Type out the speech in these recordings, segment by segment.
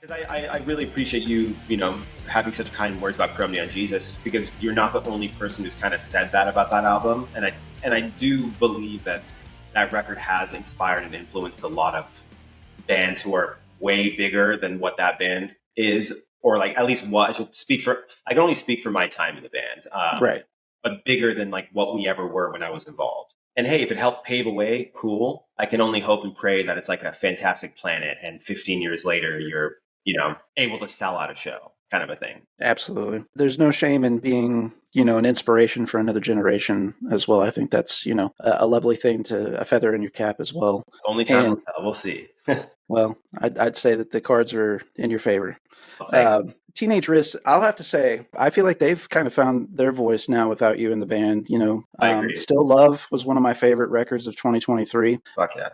'Cause I really appreciate you, having such kind words about Chrome Neon Jesus, because you're not the only person who's kind of said that about that album. And I do believe that that record has inspired and influenced a lot of bands who are way bigger than what that band is, or like at least what I can only speak for my time in the band. Right. But bigger than like what we ever were when I was involved. And hey, if it helped pave a way, cool. I can only hope and pray that it's like a fantastic planet, and 15 years later, you're, able to sell out a show, kind of a thing. Absolutely. There's no shame in being, an inspiration for another generation as well. I think that's, a lovely thing, a feather in your cap as well. Only time will tell. We'll see. Well, I'd say that the cards are in your favor. Thanks. Teenage Wrist, I'll have to say, I feel like they've kind of found their voice now without you in the band. I agree. Still Love was one of my favorite records of 2023. Fuck yeah.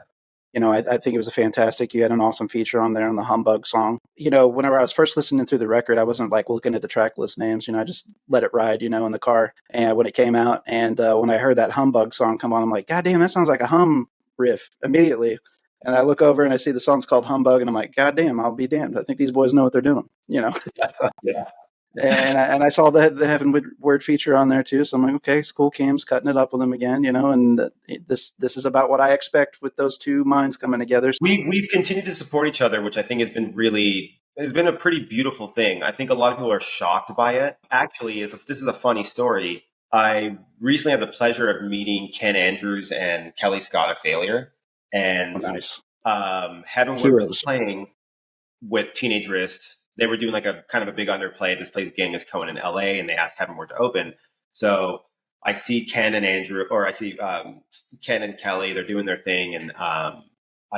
I think it was a fantastic. You had an awesome feature on there on the Humbug song. Whenever I was first listening through the record, I wasn't like looking at the track list names. I just let it ride, in the car. And when it came out, and when I heard that Humbug song come on, I'm like, God damn, that sounds like a hum riff immediately. And I look over and I see the song's called Humbug, and I'm like, God damn, I'll be damned. I think these boys know what they're doing, Yeah. And I saw the Heavenward feature on there too. So I'm like, okay, it's cool. Cam's cutting it up with them again, and this is about what I expect with those two minds coming together. We've continued to support each other, which I think has been a pretty beautiful thing. I think a lot of people are shocked by it. Actually, this is a funny story. I recently had the pleasure of meeting Ken Andrews and Kelly Scott of Failure. And nice. Heavenward was playing with Teenage Wrist. They were doing like a kind of a big underplay at this place, Genghis Cohen in LA, and they asked Heavenward to open. So I see Ken and Kelly, they're doing their thing. And I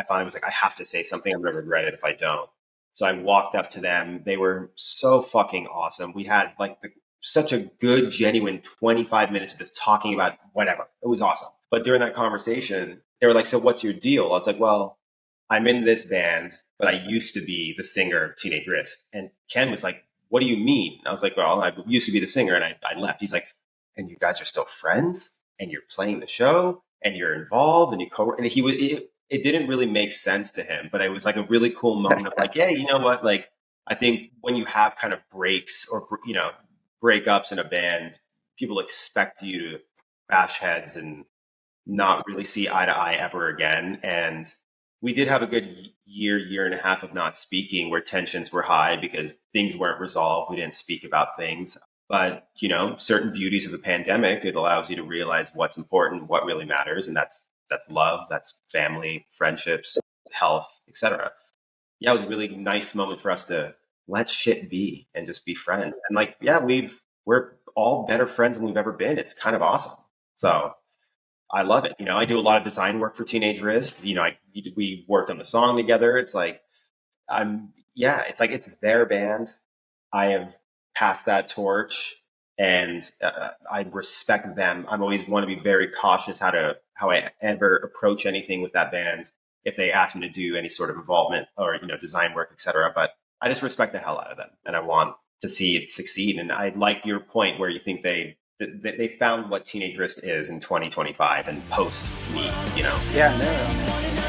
finally was like, I have to say something. I'm going to regret it if I don't. So I walked up to them. They were so fucking awesome. We had like such a good, genuine 25 minutes of just talking about whatever. It was awesome. But during that conversation, they were like, so what's your deal? I was like, well, I'm in this band, but I used to be the singer of Teenage Wrist. And Ken was like, what do you mean? And I was like, well, I used to be the singer, and I left. He's like, and you guys are still friends, and you're playing the show, and you're involved, and you co-work. And it didn't really make sense to him, but it was like a really cool moment of like, yeah, you know what? Like, I think when you have kind of breaks or, breakups in a band, people expect you to bash heads and not really see eye to eye ever again. And we did have a good year and a half of not speaking, where tensions were high because things weren't resolved. We didn't speak about things. But, certain beauties of the pandemic, it allows you to realize what's important, what really matters. And that's love, that's family, friendships, health, etc. Yeah, it was a really nice moment for us to let shit be and just be friends. And like, yeah, we're all better friends than we've ever been. It's kind of awesome. So I love it. I do a lot of design work for Teenage Wrist. We worked on the song together. It's like, it's their band. I have passed that torch, and I respect them. I'm always want to be very cautious how I ever approach anything with that band if they ask me to do any sort of involvement or, design work, etc. But I just respect the hell out of them, and I want to see it succeed. And I like your point where you think they found what Teenage Wrist is in 2025 and post me, Yeah, no.